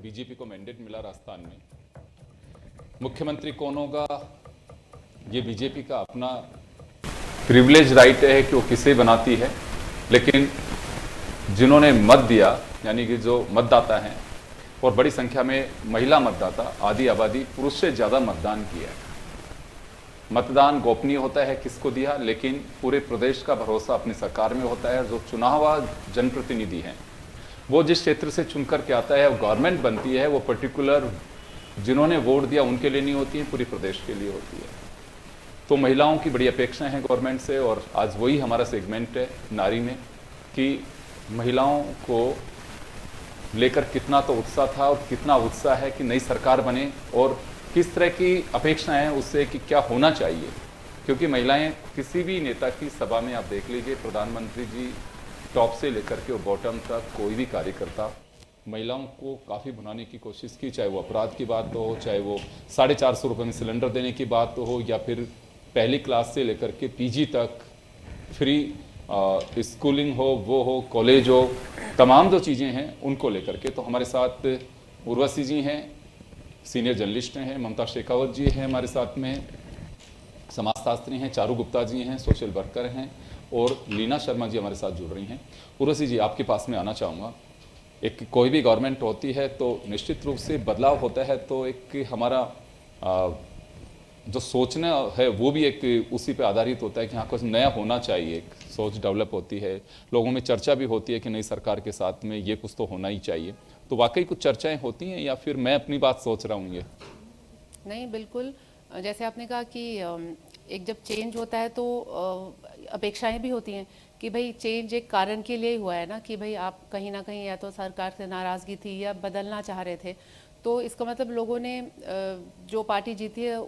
BJP को mandate मिला राजस्थान में, मुख्यमंत्री कौन होगा ये बीजेपी का अपना प्रिविलेज राइट है कि वो किसे बनाती है, लेकिन जिन्होंने मत दिया यानी कि जो मतदाता हैं और बड़ी संख्या में महिला मतदाता, आधी आबादी पुरुष से ज़्यादा मतदान किया है। मतदान गोपनीय होता है किसको दिया, लेकिन पूरे प्रदेश का भरोसा अपनी सरकार में होता है। जो चुना हुआ जनप्रतिनिधि हैं वो जिस क्षेत्र से चुन करके आता है, वो गवर्नमेंट बनती है, वो पर्टिकुलर जिन्होंने वोट दिया उनके लिए नहीं होती है, पूरी प्रदेश के लिए होती है। तो महिलाओं की बड़ी अपेक्षाएं हैं गवर्नमेंट से, और आज वही हमारा सेगमेंट है नारी में कि महिलाओं को लेकर कितना तो उत्साह था और कितना उत्साह है कि नई सरकार बने, और किस तरह की अपेक्षाएं हैं उससे कि क्या होना चाहिए। क्योंकि महिलाएं किसी भी नेता की सभा में आप देख लीजिए, प्रधानमंत्री जी टॉप से लेकर के बॉटम तक कोई भी कार्यकर्ता महिलाओं को काफ़ी भुनाने की कोशिश की, चाहे वो अपराध की बात हो, चाहे वो 450 रुपये में सिलेंडर देने की बात हो, या फिर पहली क्लास से लेकर के पीजी तक फ्री स्कूलिंग हो, वो हो, कॉलेज हो, तमाम जो चीज़ें हैं उनको लेकर के। तो हमारे साथ उर्वशी जी हैं, सीनियर जर्नलिस्ट हैं, ममता शेखावत जी हैं हमारे साथ में, समाजशास्त्री हैं, चारू गुप्ता जी हैं, सोशल वर्कर हैं, और लीना शर्मा जी हमारे साथ जुड़ रही हैं। उर्वशी जी, आपके पास में आना चाहूँगा। एक कोई भी गवर्नमेंट होती है तो निश्चित रूप से बदलाव होता है, तो एक हमारा जो सोचना है वो भी एक उसी पे आधारित होता है कि हाँ कुछ नया होना चाहिए। एक सोच डेवलप होती है, लोगों में चर्चा भी होती है कि नई सरकार के साथ में ये कुछ तो होना ही चाहिए। तो वाकई कुछ चर्चाएं होती हैं या फिर मैं अपनी बात सोच रहा हूँ? ये नहीं, बिल्कुल जैसे आपने कहा कि एक जब चेंज होता है तो अपेक्षाएं भी होती हैं कि भाई चेंज एक कारण के लिए ही हुआ है ना, कि भाई आप कहीं ना कहीं या तो सरकार से नाराज़गी थी या बदलना चाह रहे थे। तो इसका मतलब लोगों ने जो पार्टी जीती है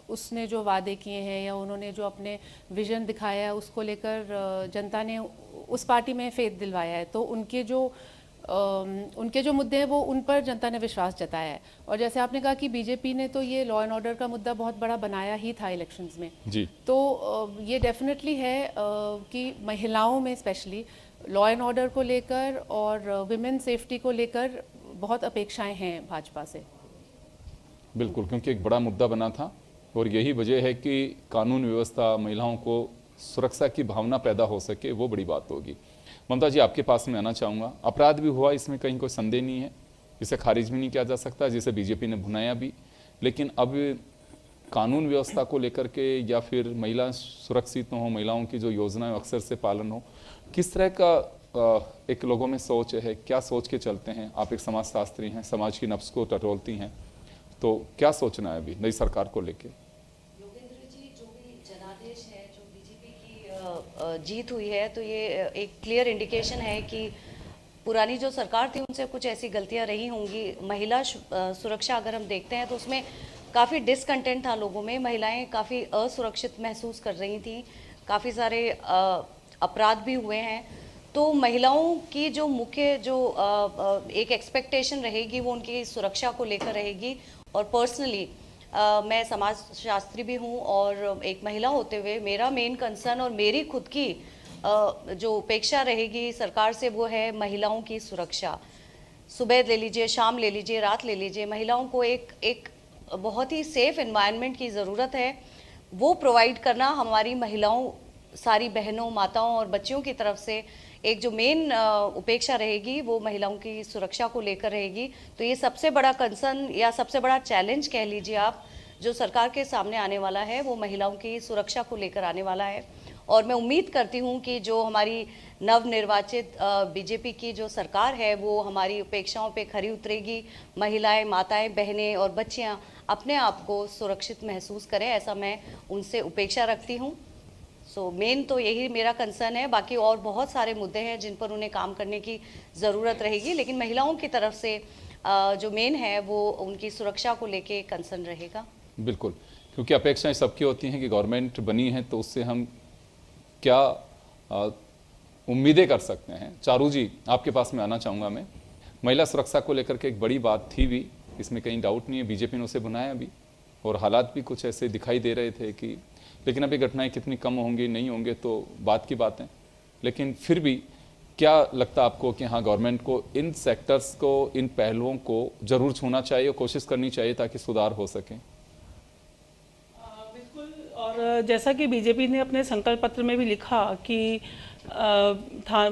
उसने जो वादे किए हैं या उन्होंने जो अपने विजन दिखाया है उसको लेकर जनता ने उस पार्टी में फेथ दिलवाया है। तो उनके जो मुद्दे हैं वो उन पर जनता ने विश्वास जताया है। और जैसे आपने कहा कि बीजेपी ने तो ये लॉ एंड ऑर्डर का मुद्दा बहुत बड़ा बनाया ही था इलेक्शंस में जी। तो ये डेफिनेटली है कि महिलाओं में स्पेशली लॉ एंड ऑर्डर को लेकर और विमेन सेफ्टी को लेकर बहुत अपेक्षाएं हैं भाजपा से। बिल्कुल, क्योंकि एक बड़ा मुद्दा बना था और यही वजह है कि कानून व्यवस्था, महिलाओं को सुरक्षा की भावना पैदा हो सके, वो बड़ी बात होगी। ममता जी, आपके पास में आना चाहूँगा। अपराध भी हुआ, इसमें कहीं कोई संदेह नहीं है, इसे खारिज भी नहीं किया जा सकता, जिसे बीजेपी ने भुनाया भी। लेकिन अब कानून व्यवस्था को लेकर के या फिर महिला सुरक्षित हो, महिलाओं की जो योजनाएं अक्सर से पालन हो, किस तरह का एक लोगों में सोच है, क्या सोच के चलते हैं? आप एक समाजशास्त्री हैं, समाज की नब्ज को टटोलती हैं, तो क्या सोचना है अभी नई सरकार को लेके? योगेंद्र जी, जो भी जनादेश है, जो बीजेपी की जीत हुई है, तो ये एक क्लियर इंडिकेशन है कि पुरानी जो सरकार थी उनसे कुछ ऐसी गलतियां रही होंगी। महिला सुरक्षा अगर हम देखते हैं तो उसमें काफ़ी डिसकंटेंट था लोगों में, महिलाएं काफ़ी असुरक्षित महसूस कर रही थी, काफ़ी सारे अपराध भी हुए हैं। तो महिलाओं की जो मुख्य जो एक एक्सपेक्टेशन रहेगी वो उनकी सुरक्षा को लेकर रहेगी। और पर्सनली मैं समाजशास्त्री भी हूँ और एक महिला होते हुए मेरा मेन कंसर्न और मेरी खुद की जो अपेक्षा रहेगी सरकार से वो है महिलाओं की सुरक्षा। सुबह ले लीजिए, शाम ले लीजिए, रात ले लीजिए, महिलाओं को एक बहुत ही सेफ एनवायरनमेंट की ज़रूरत है। वो प्रोवाइड करना हमारी महिलाओं, सारी बहनों, माताओं और बच्चियों की तरफ से एक जो मेन उपेक्षा रहेगी वो महिलाओं की सुरक्षा को लेकर रहेगी। तो ये सबसे बड़ा कंसर्न या सबसे बड़ा चैलेंज कह लीजिए आप, जो सरकार के सामने आने वाला है वो महिलाओं की सुरक्षा को लेकर आने वाला है। और मैं उम्मीद करती हूँ कि जो हमारी नवनिर्वाचित बीजेपी की जो सरकार है वो हमारी अपेक्षाओं पे खरी उतरेगी। महिलाएं, माताएं, बहनें और बच्चियाँ अपने आप को सुरक्षित महसूस करें, ऐसा मैं उनसे अपेक्षा रखती हूँ। मेन तो यही मेरा कंसर्न है। बाकी और बहुत सारे मुद्दे हैं जिन पर उन्हें काम करने की ज़रूरत रहेगी, लेकिन महिलाओं की तरफ से जो मेन है वो उनकी सुरक्षा को लेके कंसर्न रहेगा। बिल्कुल, क्योंकि अपेक्षाएं सबकी होती हैं कि गवर्नमेंट बनी है तो उससे हम क्या उम्मीदें कर सकते हैं। चारू जी, आपके पास में आना चाहूँगा मैं। महिला सुरक्षा को लेकर के एक बड़ी बात थी भी, इसमें कहीं डाउट नहीं है, बीजेपी ने उसे बनाया भी और हालात भी कुछ ऐसे दिखाई दे रहे थे कि, लेकिन अभी घटनाएं कितनी कम होंगी नहीं होंगे तो बात की बात है। लेकिन फिर भी क्या लगता है आपको कि हाँ गवर्नमेंट को इन सेक्टर्स को, इन पहलुओं को जरूर छूना चाहिए, कोशिश करनी चाहिए ताकि सुधार हो सके? बिल्कुल। और जैसा कि बीजेपी ने अपने संकल्प पत्र में भी लिखा कि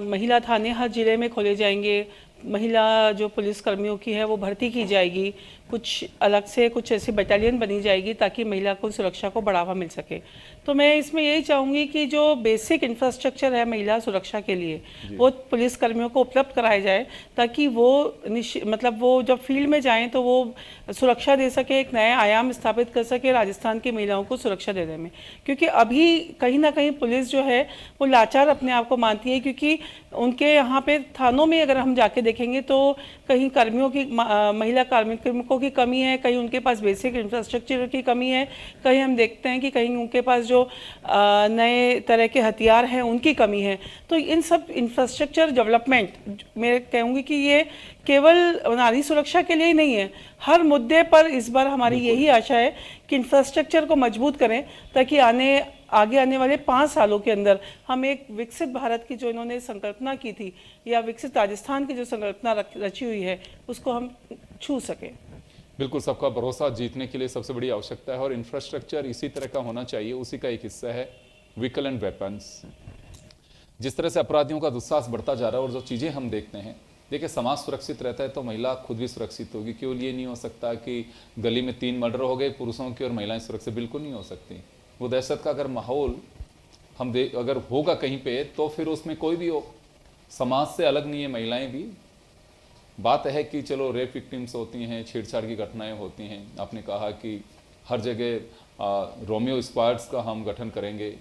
महिला थाने हर जिले में खोले जाएंगे, महिला जो पुलिस कर्मियों की है वो भर्ती की जाएगी, कुछ अलग से कुछ ऐसी बटालियन बनी जाएगी ताकि महिला को सुरक्षा को बढ़ावा मिल सके। तो मैं इसमें यही चाहूँगी कि जो बेसिक इंफ्रास्ट्रक्चर है महिला सुरक्षा के लिए वो पुलिस कर्मियों को उपलब्ध कराया जाए, ताकि वो मतलब वो जब फील्ड में जाएं तो वो सुरक्षा दे सके, एक नया आयाम स्थापित कर सके राजस्थान की महिलाओं को सुरक्षा देने में। क्योंकि अभी कहीं ना कहीं पुलिस जो है वो लाचार अपने आप को मानती है, क्योंकि उनके यहाँ पे थानों में अगर हम जाके देखेंगे तो कहीं कर्मियों की, महिला कार्मिकों की कमी है, कहीं उनके पास बेसिक इंफ्रास्ट्रक्चर की कमी है, कहीं हम देखते हैं कि कहीं उनके पास जो नए तरह के हथियार हैं उनकी कमी है। तो इन सब इंफ्रास्ट्रक्चर डेवलपमेंट मैं कहूँगी कि ये केवल नारी सुरक्षा के लिए ही नहीं है, हर मुद्दे पर इस बार हमारी यही आशा है कि इंफ्रास्ट्रक्चर को मजबूत करें ताकि आगे आने वाले 5 सालों के अंदर हम एक विकसित भारत की जो इन्होंने संकल्पना की थी या विकसित राजस्थान की जो संकल्पना रची हुई है उसको हम छू सकें। बिल्कुल, सबका भरोसा जीतने के लिए सबसे बड़ी आवश्यकता है और इंफ्रास्ट्रक्चर इसी तरह का होना चाहिए, उसी का एक हिस्सा है व्हीकल एंड वेपन्स। जिस तरह से अपराधियों का दुस्साहस बढ़ता जा रहा है और जो चीज़ें हम देखते हैं, देखिए समाज सुरक्षित रहता है तो महिला खुद भी सुरक्षित होगी। केवल ये नहीं हो सकता कि गली में 3 मर्डर हो गए पुरुषों की और महिलाएं सुरक्षित, बिल्कुल नहीं हो सकती। वो दहशत का अगर माहौल अगर होगा कहीं पे तो फिर उसमें कोई भी हो, समाज से अलग नहीं है महिलाएं भी। बात है कि चलो रेप विक्टिम्स होती हैं, छेड़छाड़ की घटनाएं होती हैं, आपने कहा कि हर जगह रोमियो स्क्वाड्स का हम गठन करेंगे,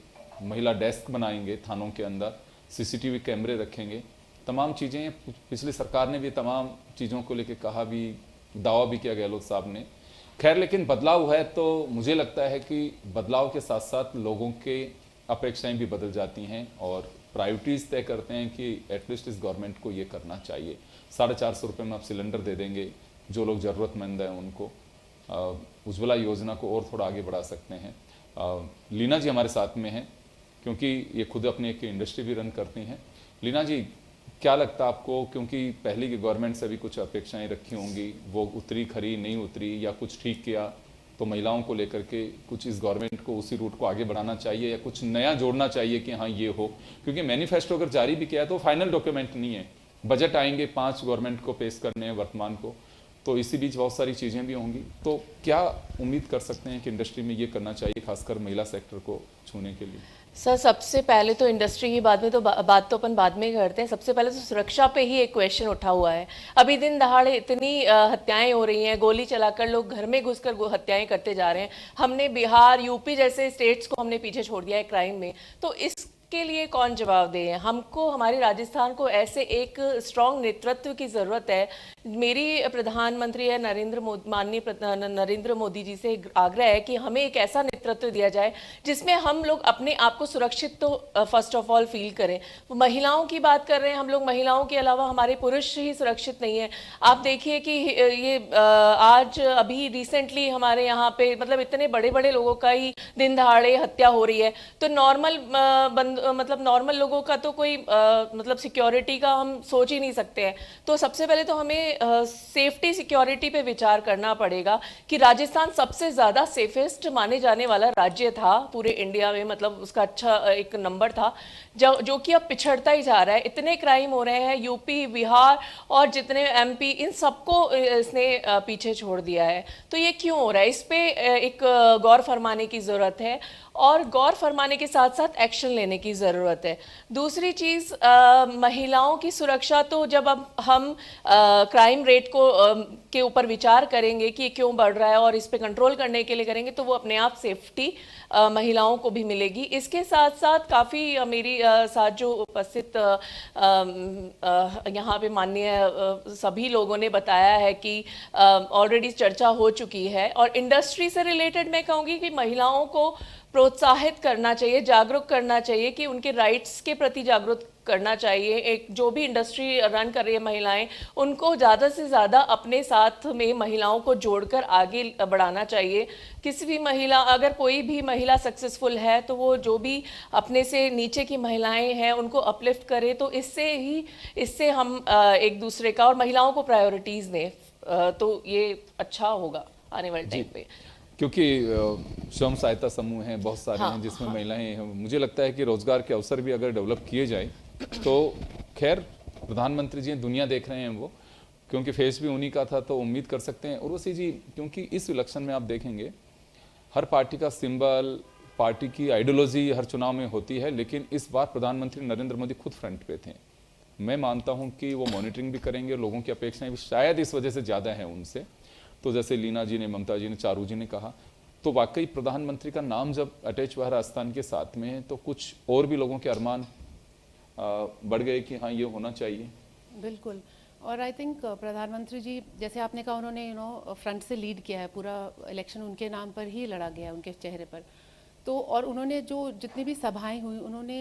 महिला डेस्क बनाएंगे थानों के अंदर, सीसीटीवी कैमरे रखेंगे, तमाम चीज़ें पिछली सरकार ने भी तमाम चीज़ों को लेकर कहा भी, दावा भी किया गहलोत साहब ने। खैर, लेकिन बदलाव है तो मुझे लगता है कि बदलाव के साथ साथ लोगों के अपेक्षाएं भी बदल जाती हैं और प्रायोरिटीज़ तय करते हैं कि एटलीस्ट इस गवर्नमेंट को ये करना चाहिए। 450 रुपये में आप सिलेंडर दे देंगे, जो लोग ज़रूरतमंद हैं उनको उज्ज्वला योजना को और थोड़ा आगे बढ़ा सकते हैं। लीना जी हमारे साथ में हैं क्योंकि ये खुद अपनी एक इंडस्ट्री भी रन करती हैं। लीना जी, क्या लगता है आपको, क्योंकि पहले की गवर्नमेंट से भी कुछ अपेक्षाएं रखी होंगी, वो उतरी खरी नहीं उतरी या कुछ ठीक किया, तो महिलाओं को लेकर के कुछ इस गवर्नमेंट को उसी रूट को आगे बढ़ाना चाहिए या कुछ नया जोड़ना चाहिए कि हाँ ये हो? क्योंकि मैनिफेस्टो अगर जारी भी किया है तो फाइनल डॉक्यूमेंट नहीं है, बजट आएंगे 5 गवर्नमेंट को पेश करने हैं वर्तमान को, तो इसी बीच बहुत सारी चीज़ें भी होंगी। तो क्या उम्मीद कर सकते हैं कि इंडस्ट्री में ये करना चाहिए, खासकर महिला सेक्टर को छूने के लिए? सर, सबसे पहले तो इंडस्ट्री की बात में तो बात तो अपन बाद में करते हैं। सबसे पहले तो सुरक्षा पे ही एक क्वेश्चन उठा हुआ है। अभी दिन दहाड़े इतनी हत्याएं हो रही हैं, गोली चलाकर लोग घर में घुसकर हत्याएं करते जा रहे हैं। हमने बिहार, यूपी जैसे स्टेट्स को हमने पीछे छोड़ दिया है क्राइम में, तो इसके लिए कौन जवाब दे? हमको, हमारे राजस्थान को ऐसे एक स्ट्रॉन्ग नेतृत्व की ज़रूरत है। मेरी प्रधानमंत्री है माननीय नरेंद्र मोदी जी से आग्रह है कि हमें एक ऐसा नेतृत्व दिया जाए जिसमें हम लोग अपने आप को सुरक्षित तो फर्स्ट ऑफ ऑल फील करें। महिलाओं की बात कर रहे हैं हम लोग, महिलाओं के अलावा हमारे पुरुष ही सुरक्षित नहीं है। आप देखिए कि ये आज अभी रिसेंटली हमारे यहाँ पे मतलब इतने बड़े बड़े लोगों का ही दिन दहाड़े हत्या हो रही है, तो नॉर्मल लोगों का तो कोई मतलब सिक्योरिटी का हम सोच ही नहीं सकते हैं। तो सबसे पहले तो हमें सेफ्टी सिक्योरिटी पे विचार करना पड़ेगा कि राजस्थान सबसे ज़्यादा सेफेस्ट माने जाने वाला राज्य था पूरे इंडिया में, मतलब उसका अच्छा एक नंबर था, जो कि अब पिछड़ता ही जा रहा है। इतने क्राइम हो रहे हैं, यूपी, बिहार और जितने एमपी, इन सबको इसने पीछे छोड़ दिया है। तो ये क्यों हो रहा है? इस पे एक गौर फरमाने की ज़रूरत है और गौर फरमाने के साथ साथ एक्शन लेने की ज़रूरत है। दूसरी चीज़, महिलाओं की सुरक्षा, तो जब अब हम क्राइम रेट को के ऊपर विचार करेंगे कि क्यों बढ़ रहा है और इस पे कंट्रोल करने के लिए करेंगे, तो वो अपने आप सेफ्टी महिलाओं को भी मिलेगी। इसके साथ साथ काफ़ी मेरी साथ जो उपस्थित यहाँ पे माननीय सभी लोगों ने बताया है कि ऑलरेडी चर्चा हो चुकी है, और इंडस्ट्री से रिलेटेड मैं कहूँगी कि महिलाओं को प्रोत्साहित करना चाहिए, जागरूक करना चाहिए कि उनके राइट्स के प्रति जागरूक करना चाहिए। एक जो भी इंडस्ट्री रन कर रही है महिलाएं, उनको ज़्यादा से ज़्यादा अपने साथ में महिलाओं को जोड़कर आगे बढ़ाना चाहिए। किसी भी महिला, अगर कोई भी महिला सक्सेसफुल है तो वो जो भी अपने से नीचे की महिलाएं हैं उनको अपलिफ्ट करे, तो इससे हम एक दूसरे का और महिलाओं को प्रायोरिटीज़ दें, तो ये अच्छा होगा आने वाले टाइम पे। क्योंकि स्वयं सहायता समूह हैं, बहुत सारे हैं जिसमें महिलाएं हैं। मुझे लगता है कि रोजगार के अवसर भी अगर डेवलप किए जाए तो खैर प्रधानमंत्री जी दुनिया देख रहे हैं वो, क्योंकि फेस भी उन्हीं का था, तो उम्मीद कर सकते हैं। उर्वशी जी, क्योंकि इस इलेक्शन में आप देखेंगे हर पार्टी का सिंबल, पार्टी की आइडियोलॉजी हर चुनाव में होती है, लेकिन इस बार प्रधानमंत्री नरेंद्र मोदी खुद फ्रंट पे थे। मैं मानता हूं कि वो मॉनिटरिंग भी करेंगे, लोगों की अपेक्षाएं भी शायद इस वजह से ज़्यादा हैं उनसे। तो जैसे लीना जी ने, ममता जी ने, चारू जी ने कहा, तो वाकई प्रधानमंत्री का नाम जब अटैच हुआ राजस्थान के साथ में है तो कुछ और भी लोगों के अरमान बढ़ गए कि हाँ ये होना चाहिए। बिल्कुल। और आई थिंक प्रधानमंत्री जी, जैसे आपने कहा, उन्होंने फ्रंट से लीड किया है, पूरा इलेक्शन उनके नाम पर ही लड़ा गया, उनके चेहरे पर। तो और उन्होंने जो जितनी भी सभाएं हुई, उन्होंने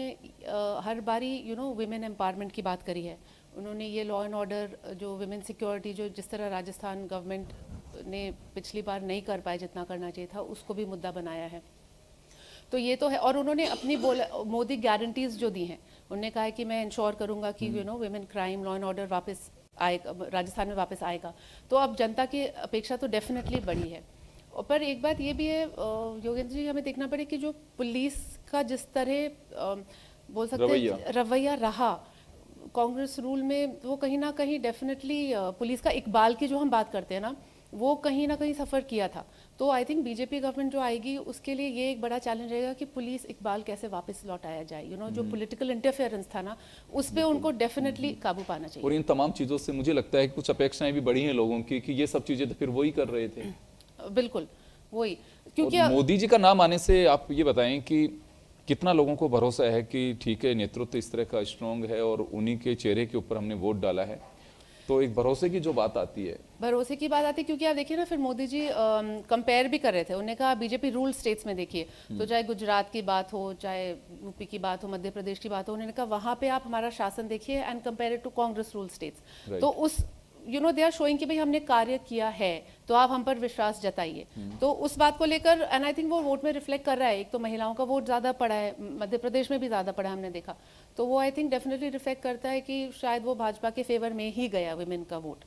हर बारी विमेन एम्पावरमेंट की बात करी है। उन्होंने ये लॉ एंड ऑर्डर, जो विमेन सिक्योरिटी, जो जिस तरह राजस्थान गवर्नमेंट ने पिछली बार नहीं कर पाए जितना करना चाहिए था, उसको भी मुद्दा बनाया है। तो ये तो है। और उन्होंने अपनी मोदी गारंटीज जो दी हैं, उन्होंने कहा है कि मैं इंश्योर करूंगा कि women crime, law and order वापस आएगा, राजस्थान में वापस आएगा। तो अब जनता की अपेक्षा तो डेफिनेटली बढ़ी है। और पर एक बात ये भी है योगेंद्र जी, हमें देखना पड़े कि जो पुलिस का जिस तरह बोल सकते हैं रवैया रहा कांग्रेस रूल में, वो कहीं ना कहीं डेफिनेटली पुलिस का इकबाल की जो हम बात करते हैं ना, वो कहीं ना कहीं सफ़र किया था। तो आई थिंक बीजेपी गवर्नमेंट जो आएगी उसके लिए ये एक बड़ा चैलेंज रहेगा कि पुलिस इकबाल कैसे वापस लौटाया जाए। जो पॉलिटिकल इंटरफेरेंस था ना, उस पे उनको डेफिनेटली काबू पाना चाहिए। और इन तमाम चीज़ों से मुझे लगता है कि कुछ अपेक्षाएं भी बढ़ी हैं लोगों की कि ये सब चीज़ें तो फिर वही कर रहे थे। बिल्कुल वही, क्योंकि मोदी जी का नाम आने से आप ये बताएं कि कितना लोगों को भरोसा है कि ठीक है, नेतृत्व इस तरह का स्ट्रॉन्ग है और उन्हीं के चेहरे के ऊपर हमने वोट डाला है। तो एक भरोसे की जो बात आती है, भरोसे की बात आती है, क्योंकि आप देखिए ना, फिर मोदी जी कंपेयर भी कर रहे थे। उन्होंने कहा बीजेपी रूल स्टेट्स में देखिए, तो चाहे गुजरात की बात हो, चाहे यूपी की बात हो, मध्य प्रदेश की बात हो, उन्होंने कहा वहां पे आप हमारा शासन देखिए and compare it to Congress rule states. तो उस दे आर शोइंग कि भाई हमने कार्य किया है, तो आप हम पर विश्वास जताइए। तो उस बात को लेकर एंड आई थिंक वो वोट में रिफ्लेक्ट कर रहा है। एक तो महिलाओं का वोट ज़्यादा पड़ा है, मध्य प्रदेश में भी ज़्यादा पड़ा है, हमने देखा। तो वो आई थिंक डेफिनेटली रिफ्लेक्ट करता है कि शायद वो भाजपा के फेवर में ही गया विमेन का वोट,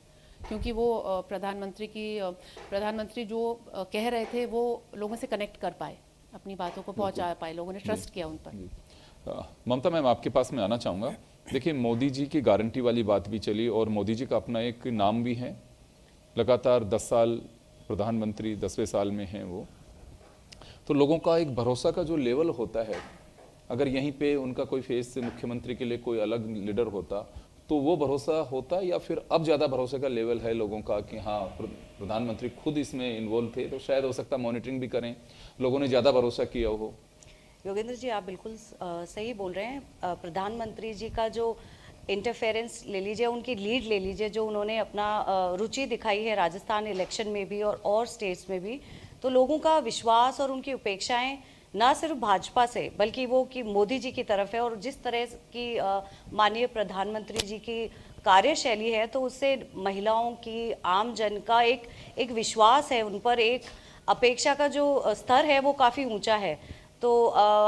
क्योंकि वो प्रधानमंत्री जो कह रहे थे वो लोगों से कनेक्ट कर पाए, अपनी बातों को पहुंचा पाए, लोगों ने ट्रस्ट किया उन पर। ममता मैम, आपके पास में आना चाहूँगा। देखिए, मोदी जी की गारंटी वाली बात भी चली और मोदी जी का अपना एक नाम भी है, लगातार 10 साल प्रधानमंत्री, 10वें साल में हैं वो। तो लोगों का एक भरोसा का जो लेवल होता है, अगर यहीं पे उनका कोई फेस से मुख्यमंत्री के लिए कोई अलग लीडर होता तो वो भरोसा होता, या फिर अब ज़्यादा भरोसे का लेवल है लोगों का कि हाँ प्रधानमंत्री खुद इसमें इन्वॉल्व थे, तो शायद हो सकता मॉनिटरिंग भी करें, लोगों ने ज़्यादा भरोसा किया हो। योगेंद्र जी, आप बिल्कुल सही बोल रहे हैं। प्रधानमंत्री जी का जो इंटरफेरेंस ले लीजिए, उनकी लीड ले लीजिए, जो उन्होंने अपना रुचि दिखाई है राजस्थान इलेक्शन में भी और स्टेट्स में भी, तो लोगों का विश्वास और उनकी अपेक्षाएं ना सिर्फ भाजपा से बल्कि वो कि मोदी जी की तरफ है। और जिस तरह की माननीय प्रधानमंत्री जी की कार्यशैली है, तो उससे महिलाओं की, आम जन का एक विश्वास है उन पर, एक अपेक्षा का जो स्तर है वो काफ़ी ऊंचा है। तो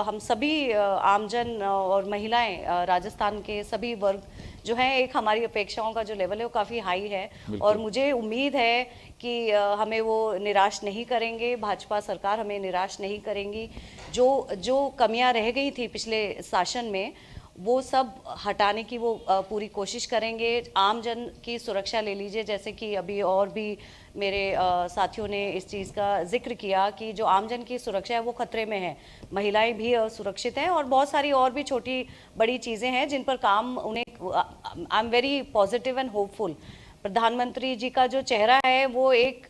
हम सभी आमजन और महिलाएं, राजस्थान के सभी वर्ग जो हैं, एक हमारी अपेक्षाओं का जो लेवल है वो काफ़ी हाई है। और मुझे उम्मीद है कि हमें वो निराश नहीं करेंगे, भाजपा सरकार हमें निराश नहीं करेंगी। जो कमियां रह गई थी पिछले शासन में, वो सब हटाने की वो पूरी कोशिश करेंगे। आम जन की सुरक्षा ले लीजिए, जैसे कि अभी और भी मेरे साथियों ने इस चीज़ का जिक्र किया कि जो आम जन की सुरक्षा है वो खतरे में है, महिलाएं भी असुरक्षित हैं, और बहुत सारी और भी छोटी बड़ी चीज़ें हैं जिन पर काम उन्हें, I am very positive and hopeful. प्रधानमंत्री जी का जो चेहरा है वो एक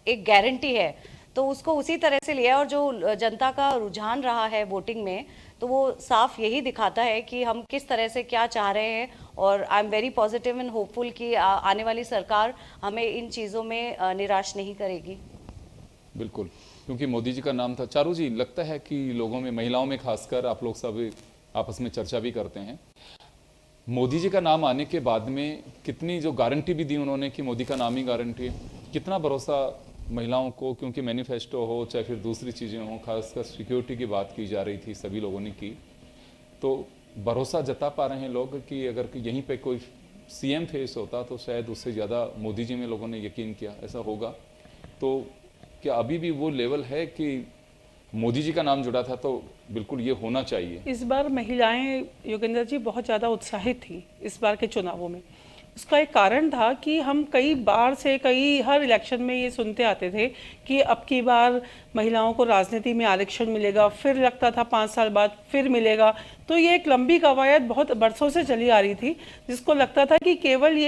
गारंटी है, तो उसको उसी तरह से लिया। और जो जनता का रुझान रहा है वोटिंग में, तो वो साफ यही दिखाता है कि हम किस तरह से क्या चाह रहे हैं। और I am very positive and hopeful कि आने वाली सरकार हमें इन चीज़ों में निराश नहीं करेगी। बिल्कुल, क्योंकि मोदी जी का नाम था। चारू जी, लगता है कि लोगों में, महिलाओं में खासकर, आप लोग सब आपस में चर्चा भी करते हैं, मोदी जी का नाम आने के बाद में कितनी जो गारंटी भी दी उन्होंने कि मोदी का नाम ही गारंटी है, कितना भरोसा महिलाओं को, क्योंकि मैनिफेस्टो हो चाहे फिर दूसरी चीज़ें हों, खासकर सिक्योरिटी की बात की जा रही थी, सभी लोगों ने की, तो भरोसा जता पा रहे हैं लोग कि अगर यहीं पे कोई सीएम फेस होता तो शायद उससे ज़्यादा मोदी जी में लोगों ने यकीन किया ऐसा होगा। तो क्या अभी भी वो लेवल है कि मोदी जी का नाम जुड़ा था तो बिल्कुल ये होना चाहिए? इस बार महिलाएं योगेंद्र जी बहुत ज़्यादा उत्साहित थी इस बार के चुनावों में। उसका एक कारण था कि हम कई बार से हर इलेक्शन में ये सुनते आते थे कि अब की बार महिलाओं को राजनीति में आरक्षण मिलेगा, फिर लगता था 5 साल बाद फिर मिलेगा। तो ये एक लंबी कवायद बहुत बरसों से चली आ रही थी, जिसको लगता था कि केवल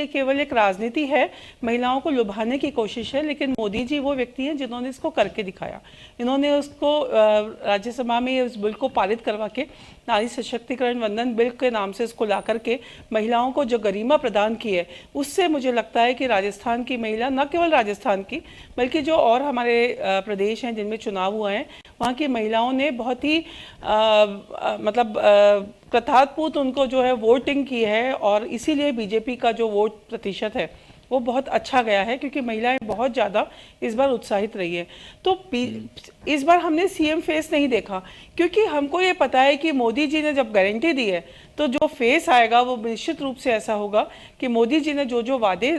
एक राजनीति है, महिलाओं को लुभाने की कोशिश है। लेकिन मोदी जी वो व्यक्ति हैं जिन्होंने इसको करके दिखाया। इन्होंने उसको राज्यसभा में उस बिल को पारित करवा के नारी सशक्तिकरण वंदन बिल के नाम से इसको ला करके महिलाओं को जो गरिमा प्रदान की है, उससे मुझे लगता है कि राजस्थान की महिला, न केवल राजस्थान की बल्कि जो और हमारे प्रदेश हैं जिनमें चुनाव हुए हैं, वहाँ की महिलाओं ने बहुत ही प्रथापूर्वक उनको जो है वोटिंग की है। और इसीलिए बीजेपी का जो वोट प्रतिशत है वो बहुत अच्छा गया है, क्योंकि महिलाएं बहुत ज़्यादा इस बार उत्साहित रही है। तो इस बार हमने सीएम फेस नहीं देखा, क्योंकि हमको ये पता है कि मोदी जी ने जब गारंटी दी है तो जो फेस आएगा वो निश्चित रूप से ऐसा होगा कि मोदी जी ने जो जो वादे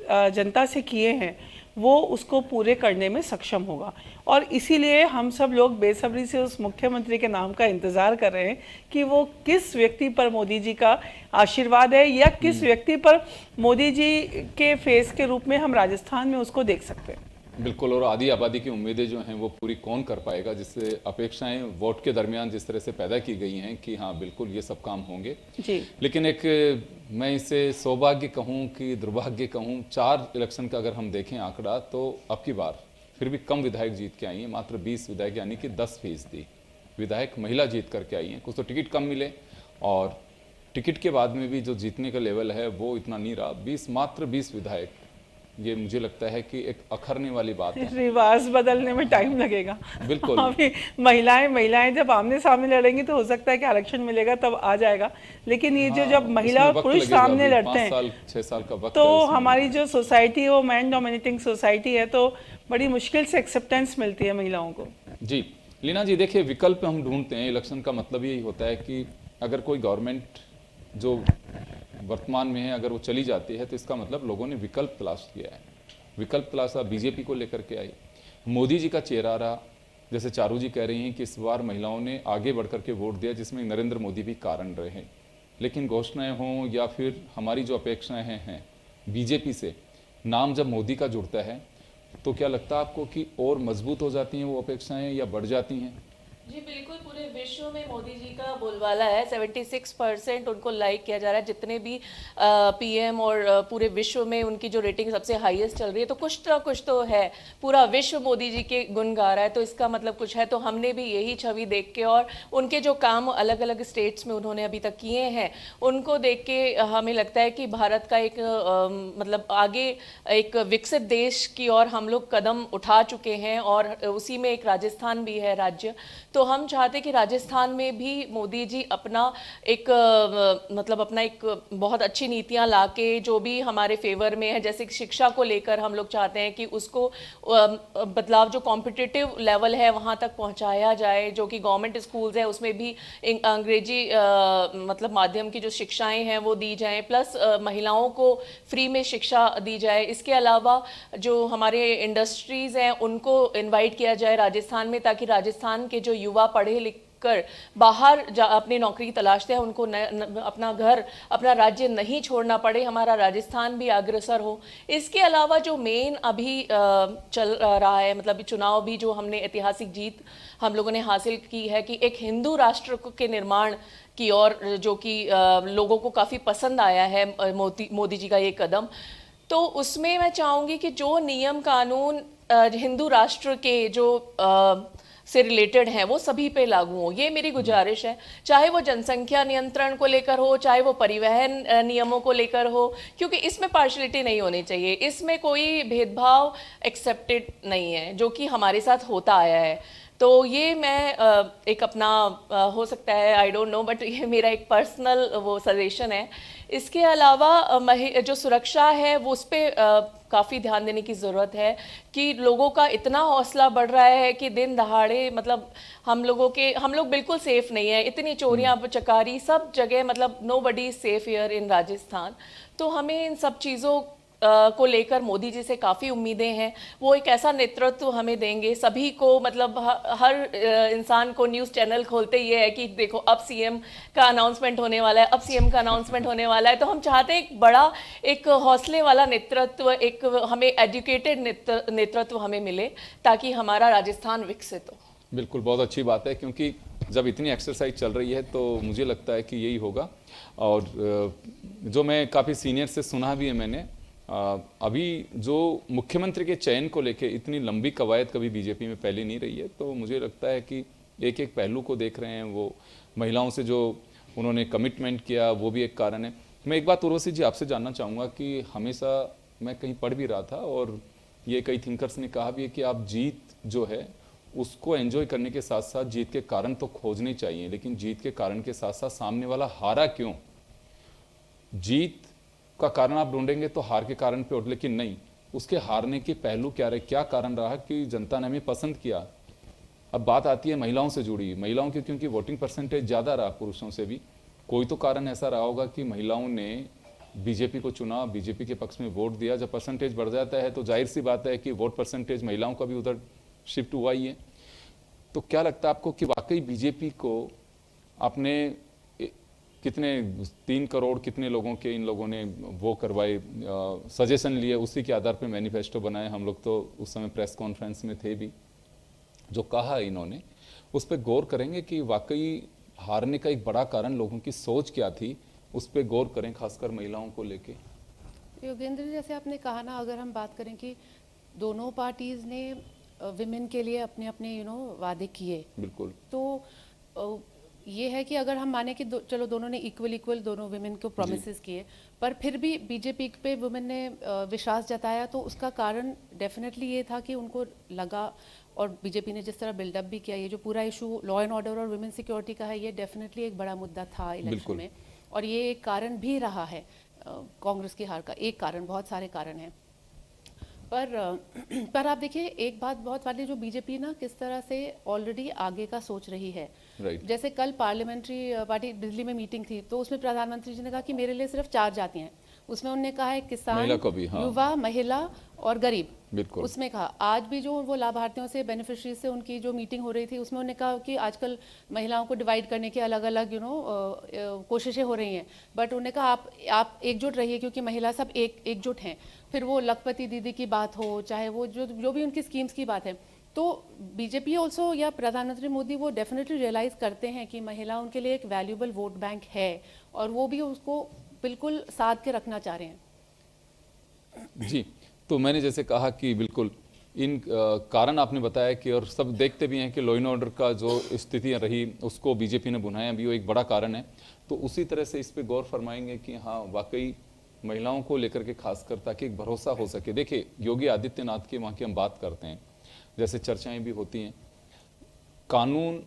जनता से किए हैं वो उसको पूरे करने में सक्षम होगा। और इसीलिए हम सब लोग बेसब्री से उस मुख्यमंत्री के नाम का इंतज़ार कर रहे हैं कि वो किस व्यक्ति पर मोदी जी का आशीर्वाद है, या किस व्यक्ति पर मोदी जी के फेस के रूप में हम राजस्थान में उसको देख सकते हैं। बिल्कुल, और आधी आबादी की उम्मीदें जो हैं वो पूरी कौन कर पाएगा, जिससे अपेक्षाएं वोट के दरमियान जिस तरह से पैदा की गई हैं कि हाँ बिल्कुल ये सब काम होंगे जी। लेकिन मैं इसे सौभाग्य कहूँ कि दुर्भाग्य कहूँ, 4 इलेक्शन का अगर हम देखें आंकड़ा तो अब की बार फिर भी कम विधायक जीत के आई हैं, मात्र 20 विधायक, यानी कि 10% विधायक महिला जीत करके आई हैं। कुछ तो टिकट कम मिले और टिकट के बाद में भी जो जीतने का लेवल है वो इतना नहीं रहा। मात्र 20 विधायक, ये मुझे लगता है कि एक अखरने वाली बात है। रिवाज बदलने में टाइम लगेगा। बिल्कुल। अभी महिलाएं जब आमने सामने लड़ेंगी तो हो सकता है कि आरक्षण मिलेगा तब आ जाएगा, लेकिन ये जो जब महिला और पुरुष सामने लड़ते हैं 6 साल का वक्त तो हमारी जो सोसाइटी है वो मैन डोमिनेटिंग सोसाइटी है, तो बड़ी मुश्किल से एक्सेप्टेंस मिलती है महिलाओं को। जी लीना जी, देखिए विकल्प हम ढूंढते हैं। इलेक्शन का मतलब यही होता है कि अगर कोई गवर्नमेंट जो वर्तमान में है अगर वो चली जाती है तो इसका मतलब लोगों ने विकल्प तलाश किया है। विकल्प तलाशा बीजेपी को लेकर के आई, मोदी जी का चेहरा रहा, जैसे चारू जी कह रही हैं कि इस बार महिलाओं ने आगे बढ़ कर के वोट दिया, जिसमें नरेंद्र मोदी भी कारण रहे। लेकिन घोषणाएं हों या फिर हमारी जो अपेक्षाएं हैं बीजेपी से, नाम जब मोदी का जुड़ता है तो क्या लगता है आपको कि और मजबूत हो जाती हैं वो अपेक्षाएं या बढ़ जाती हैं? जी बिल्कुल, पूरे विश्व में मोदी जी का बोलबाला है। 76% उनको लाइक किया जा रहा है। जितने भी पीएम और पूरे विश्व में उनकी जो रेटिंग सबसे हाईएस्ट चल रही है, तो कुछ तो है, पूरा विश्व मोदी जी के गुण गा रहा है, तो इसका मतलब कुछ है। तो हमने भी यही छवि देख के और उनके जो काम अलग अलग स्टेट्स में उन्होंने अभी तक किए हैं उनको देख के हमें लगता है कि भारत का एक मतलब आगे एक विकसित देश की ओर हम लोग कदम उठा चुके हैं, और उसी में एक राजस्थान भी है राज्य। तो हम चाहते कि राजस्थान में भी मोदी जी अपना एक अपना एक बहुत अच्छी नीतियां लाके जो भी हमारे फेवर में है, जैसे शिक्षा को लेकर हम लोग चाहते हैं कि उसको बदलाव, जो कॉम्पिटिटिव लेवल है वहां तक पहुंचाया जाए, जो कि गवर्नमेंट स्कूल्स है उसमें भी अंग्रेजी माध्यम की जो शिक्षाएं हैं वो दी जाएं, प्लस महिलाओं को फ्री में शिक्षा दी जाए। इसके अलावा जो हमारे इंडस्ट्रीज हैं उनको इन्वाइट किया जाए राजस्थान में, ताकि राजस्थान के जो युवा पढ़े लिख कर बाहर अपनी नौकरी तलाशते हैं उनको अपना घर, अपना राज्य नहीं छोड़ना पड़े, हमारा राजस्थान भी अग्रसर हो। इसके अलावा जो मेन अभी चल रहा है, मतलब चुनाव भी जो हमने ऐतिहासिक जीत हम लोगों ने हासिल की है कि एक हिंदू राष्ट्र के निर्माण की ओर, जो कि लोगों को काफ़ी पसंद आया है मोदी जी का ये कदम। तो उसमें मैं चाहूँगी कि जो नियम कानून हिंदू राष्ट्र के जो से रिलेटेड हैं वो सभी पे लागू हो, ये मेरी गुजारिश है। चाहे वो जनसंख्या नियंत्रण को लेकर हो, चाहे वो परिवहन नियमों को लेकर हो, क्योंकि इसमें पार्शलिटी नहीं होनी चाहिए, इसमें कोई भेदभाव एक्सेप्टेड नहीं है, जो कि हमारे साथ होता आया है। तो ये मैं एक अपना हो सकता है, आई डोंट नो, बट ये मेरा एक पर्सनल वो सजेशन है। इसके अलावा जो सुरक्षा है वो उस पर काफ़ी ध्यान देने की ज़रूरत है कि लोगों का इतना हौसला बढ़ रहा है कि दिन दहाड़े मतलब हम लोग बिल्कुल सेफ नहीं है, इतनी चोरियां चकारी सब जगह, मतलब nobody safe here in Rajasthan. तो हमें इन सब चीज़ों को लेकर मोदी जी से काफ़ी उम्मीदें हैं। वो एक ऐसा नेतृत्व हमें देंगे सभी को, मतलब हर इंसान को न्यूज़ चैनल खोलते ये है कि देखो अब सीएम का अनाउंसमेंट होने वाला है, अब सीएम का अनाउंसमेंट होने वाला है। तो हम चाहते हैं एक बड़ा, एक हौसले वाला नेतृत्व, एक हमें एजुकेटेड नेतृत्व हमें मिले ताकि हमारा राजस्थान विकसित हो। बिल्कुल, बहुत अच्छी बात है, क्योंकि जब इतनी एक्सरसाइज चल रही है तो मुझे लगता है कि यही होगा। और जो मैं काफ़ी सीनियर से सुना भी है मैंने, अभी जो मुख्यमंत्री के चयन को लेके इतनी लंबी कवायद कभी बीजेपी में पहले नहीं रही है। तो मुझे लगता है कि एक एक पहलू को देख रहे हैं। वो महिलाओं से जो उन्होंने कमिटमेंट किया वो भी एक कारण है। मैं एक बात उर्वशी जी आपसे जानना चाहूँगा कि हमेशा मैं कहीं पढ़ भी रहा था और ये कई थिंकर्स ने कहा भी है कि आप जीत जो है उसको एंजॉय करने के साथ साथ जीत के कारण तो खोजने चाहिए, लेकिन जीत के कारण के साथ साथ सामने वाला हारा क्यों, जीत का कारण आप ढूंढेंगे तो हार के कारण पे, लेकिन नहीं, उसके हारने के पहलू क्या रहे, क्या कारण रहा कि जनता ने हमें पसंद किया। अब बात आती है महिलाओं से जुड़ी, महिलाओं की क्योंकि वोटिंग परसेंटेज ज़्यादा रहा पुरुषों से भी, कोई तो कारण ऐसा रहा होगा कि महिलाओं ने बीजेपी को चुना, बीजेपी के पक्ष में वोट दिया। जब परसेंटेज बढ़ जाता है तो जाहिर सी बात है कि वोट परसेंटेज महिलाओं का भी उधर शिफ्ट हुआ ही है। तो क्या लगता है आपको कि वाकई बीजेपी को आपने कितने 3 करोड़ कितने लोगों के इन लोगों ने वो करवाए, सजेशन लिए, उसी के आधार पे मैनिफेस्टो बनाए। हम लोग तो उस समय प्रेस कॉन्फ्रेंस में थे भी, जो कहा इन्होंने उस पर गौर करेंगे कि वाकई हारने का एक बड़ा कारण लोगों की सोच क्या थी, उस पर गौर करें, खासकर महिलाओं को लेके। योगेंद्र जी, जैसे आपने कहा ना, अगर हम बात करें कि दोनों पार्टीज ने विमेन के लिए अपने अपने वादे किए, बिल्कुल, तो ये है कि अगर हम माने कि चलो दोनों ने इक्वल दोनों विमेन को प्रोमिसेस किए, पर फिर भी बीजेपी पे वुमेन ने विश्वास जताया, तो उसका कारण डेफिनेटली ये था कि उनको लगा, और बीजेपी ने जिस तरह बिल्डअप भी किया, ये जो पूरा इशू लॉ एंड ऑर्डर और वुमेन सिक्योरिटी का है, ये डेफिनेटली एक बड़ा मुद्दा था इलेक्शन में, और ये एक कारण भी रहा है कांग्रेस की हार का। एक कारण, बहुत सारे कारण हैं, पर आप देखिए एक बात बहुत वाली, जो बीजेपी ना किस तरह से ऑलरेडी आगे का सोच रही है। जैसे कल पार्लियामेंट्री पार्टी दिल्ली में मीटिंग थी, तो उसमें प्रधानमंत्री जी ने कहा कि मेरे लिए सिर्फ 4 जातियां हैं। उसमें उन्होंने कहा है किसान, युवा, महिला और गरीब। उसमें कहा आज भी जो वो लाभार्थियों से, बेनिफिशरीज से उनकी जो मीटिंग हो रही थी, उसमें उन्होंने कहा कि आजकल महिलाओं को डिवाइड करने की अलग अलग कोशिशें हो रही हैं, बट उन्होंने कहा आप एकजुट रहिए, क्योंकि महिला सब एकजुट हैं। फिर वो लखपति दीदी की बात हो, चाहे वो जो भी उनकी स्कीम्स की बात है, तो बीजेपी ऑल्सो या प्रधानमंत्री मोदी वो डेफिनेटली रियलाइज करते हैं कि महिला उनके लिए एक वैल्यूबल वोट बैंक है, और वो भी उसको बिल्कुल साथ के रखना चाह रहे हैं। जी, तो मैंने जैसे कहा कि बिल्कुल इन कारण आपने बताया कि, और सब देखते भी हैं कि लॉ एंड ऑर्डर का जो स्थितियाँ रही उसको बीजेपी ने बुनाया भी, वो एक बड़ा कारण है। तो उसी तरह से इस पे गौर फरमाएंगे कि हाँ वाकई महिलाओं को लेकर के खासकर, ताकि एक भरोसा हो सके। देखिए योगी आदित्यनाथ की वहाँ की हम बात करते हैं, जैसे चर्चाएं भी होती हैं, कानून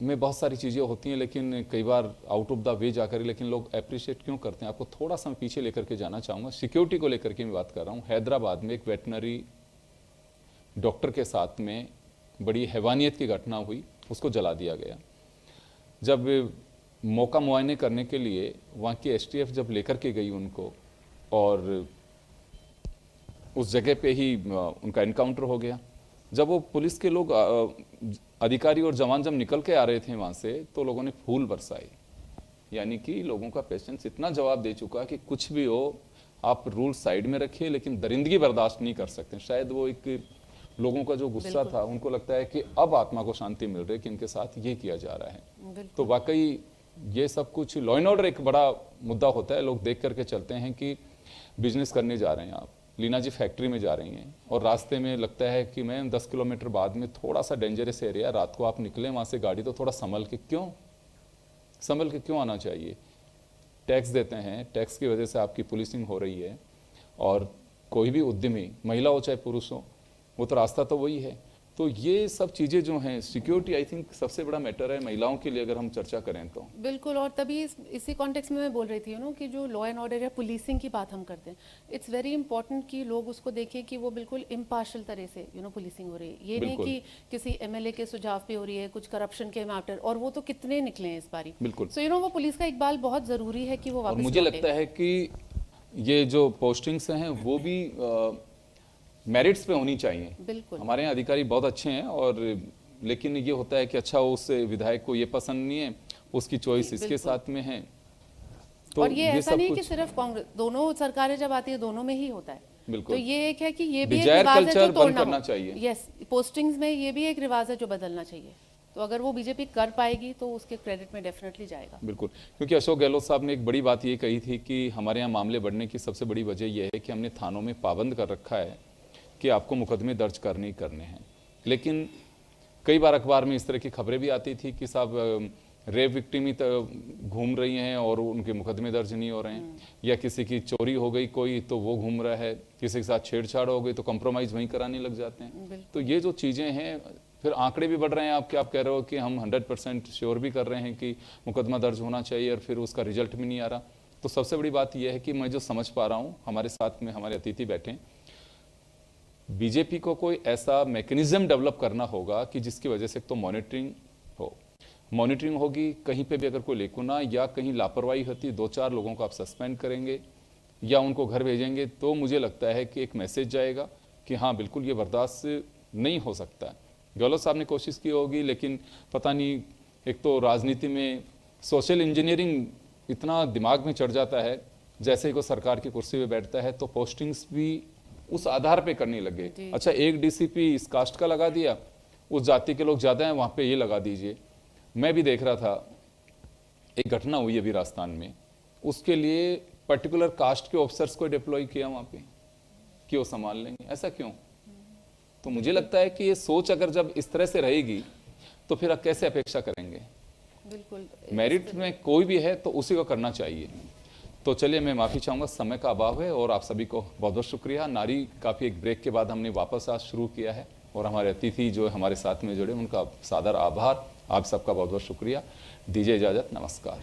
में बहुत सारी चीज़ें होती हैं, लेकिन कई बार आउट ऑफ द वे जाकर, लेकिन लोग अप्रिशिएट क्यों करते हैं। आपको थोड़ा सा मैं पीछे लेकर के जाना चाहूँगा, सिक्योरिटी को लेकर के मैं बात कर रहा हूँ। हैदराबाद में एक वेटनरी डॉक्टर के साथ में बड़ी हैवानियत की घटना हुई, उसको जला दिया गया। जब मौका मुआयने करने के लिए वहाँ की एसटीएफ जब लेकर के गई उनको, और उस जगह पे ही उनका एनकाउंटर हो गया। जब वो पुलिस के लोग अधिकारी और जवान जब निकल के आ रहे थे वहाँ से, तो लोगों ने फूल बरसाए, यानी कि लोगों का पेशेंस इतना जवाब दे चुका कि कुछ भी हो आप रूल साइड में रखिए, लेकिन दरिंदगी बर्दाश्त नहीं कर सकते। शायद वो एक लोगों का जो गुस्सा था, उनको लगता है कि अब आत्मा को शांति मिल रही है कि इनके साथ ये किया जा रहा है। तो वाकई ये सब कुछ लॉ एंड ऑर्डर एक बड़ा मुद्दा होता है। लोग देख करके चलते हैं कि बिजनेस करने जा रहे हैं, आप लीना जी फैक्ट्री में जा रही हैं, और रास्ते में लगता है कि मैं 10 किलोमीटर बाद में थोड़ा सा डेंजरस एरिया, रात को आप निकले वहाँ से गाड़ी, तो थोड़ा संभल के क्यों आना चाहिए। टैक्स देते हैं, टैक्स की वजह से आपकी पुलिसिंग हो रही है, और कोई भी उद्यमी, महिला हो चाहे पुरुष हो, वो तो रास्ता तो वही है। तो ये सब चीज़ें जो हैं, सिक्योरिटी आई थिंक सबसे बड़ा मैटर है महिलाओं के लिए अगर हम चर्चा करें तो। बिल्कुल, और तभी इसी कॉन्टेक्स्ट में मैं बोल रही थी कि जो लॉ एंड ऑर्डर या पुलिसिंग की बात हम करते हैं, इट्स वेरी इंपॉर्टेंट कि लोग उसको देखें कि वो बिल्कुल इम्पार्शल तरह से पुलिसिंग हो रही है। ये नहीं बिल्कुल। कि किसी एमएलए के सुझाव पे हो रही है, कुछ करप्शन के मैटर, और वो तो कितने निकले हैं इस बारी। बिल्कुल। सो वो पुलिस का इकबाल बहुत ज़रूरी है कि वो और वापस मुझे लौटे। लगता है कि ये जो पोस्टिंग्स हैं वो भी मेरिट्स पे होनी चाहिए। बिल्कुल। हमारे यहाँ अधिकारी बहुत अच्छे हैं, और लेकिन ये होता है कि अच्छा उस विधायक को ये पसंद नहीं है, उसकी चॉइस इसके बिल्कुल। साथ में है। तो और ये ऐसा सब नहीं कि कुछ सिर्फ कांग्रेस, दोनों सरकारें जब आती है दोनों में ही होता है। बिल्कुल। तो ये एक है कि ये भी एक डिजायर रिवाज है कल्चर जो बंद तोड़ना करना चाहिए। यस, पोस्टिंग्स में ये भी एक रिवाज है जो बदलना चाहिए। तो अगर वो बीजेपी कर पाएगी तो उसके क्रेडिट में डेफिनेटली जाएगा। बिल्कुल, क्योंकि अशोक गहलोत साहब ने एक बड़ी बात ये कही थी कि हमारे यहाँ मामले बढ़ने की सबसे बड़ी वजह यह है कि हमने थानों में पाबंद कर रखा है कि आपको मुकदमे दर्ज करने ही करने हैं। लेकिन कई बार अखबार में इस तरह की खबरें भी आती थी कि साहब रेप विक्टिम ही घूम रही हैं और उनके मुकदमे दर्ज नहीं हो रहे हैं, या किसी की चोरी हो गई कोई तो वो घूम रहा है, किसी के साथ छेड़छाड़ हो गई तो कंप्रोमाइज़ वहीं कराने लग जाते हैं। तो ये जो चीज़ें हैं, फिर आंकड़े भी बढ़ रहे हैं। आप कह रहे हो कि हम 100% श्योर भी कर रहे हैं कि मुकदमा दर्ज होना चाहिए, और फिर उसका रिजल्ट भी नहीं आ रहा। तो सबसे बड़ी बात यह है कि मैं जो समझ पा रहा हूँ, हमारे साथ में हमारे अतिथि बैठे हैं, बीजेपी को कोई ऐसा मैकेनिज्म डेवलप करना होगा कि जिसकी वजह से तो मॉनिटरिंग हो। मॉनिटरिंग होगी, कहीं पे भी अगर कोई लेकुना या कहीं लापरवाही होती, 2-4 लोगों को आप सस्पेंड करेंगे या उनको घर भेजेंगे, तो मुझे लगता है कि एक मैसेज जाएगा कि हाँ बिल्कुल ये बर्दाश्त नहीं हो सकता है। गहलोत साहब ने कोशिश की होगी, लेकिन पता नहीं, एक तो राजनीति में सोशल इंजीनियरिंग इतना दिमाग में चढ़ जाता है, जैसे ही कोई सरकार की कुर्सी पे बैठता है तो पोस्टिंग्स भी उस आधार पे करने लगे। अच्छा, एक डीसीपी इस कास्ट का लगा दिया, उस जाति के लोग ज़्यादा हैं वहाँ पे ये लगा दीजिए। मैं भी देख रहा था, एक घटना हुई अभी राजस्थान में, उसके लिए पर्टिकुलर कास्ट के ऑफिसर्स को डिप्लॉय किया वहाँ पे कि वो संभाल लेंगे। ऐसा क्यों? तो मुझे लगता है कि ये सोच अगर जब इस तरह से रहेगी तो फिर आप कैसे अपेक्षा करेंगे? बिल्कुल, मेरिट में कोई भी है तो उसी को करना चाहिए। तो चलिए, मैं माफ़ी चाहूँगा, समय का अभाव है, और आप सभी को बहुत बहुत शुक्रिया। नारी काफ़ी एक ब्रेक के बाद हमने वापस आज शुरू किया है, और हमारे अतिथि जो हमारे साथ में जुड़े उनका सादर आभार। आप सबका बहुत बहुत शुक्रिया। दीजिए इजाज़त, नमस्कार।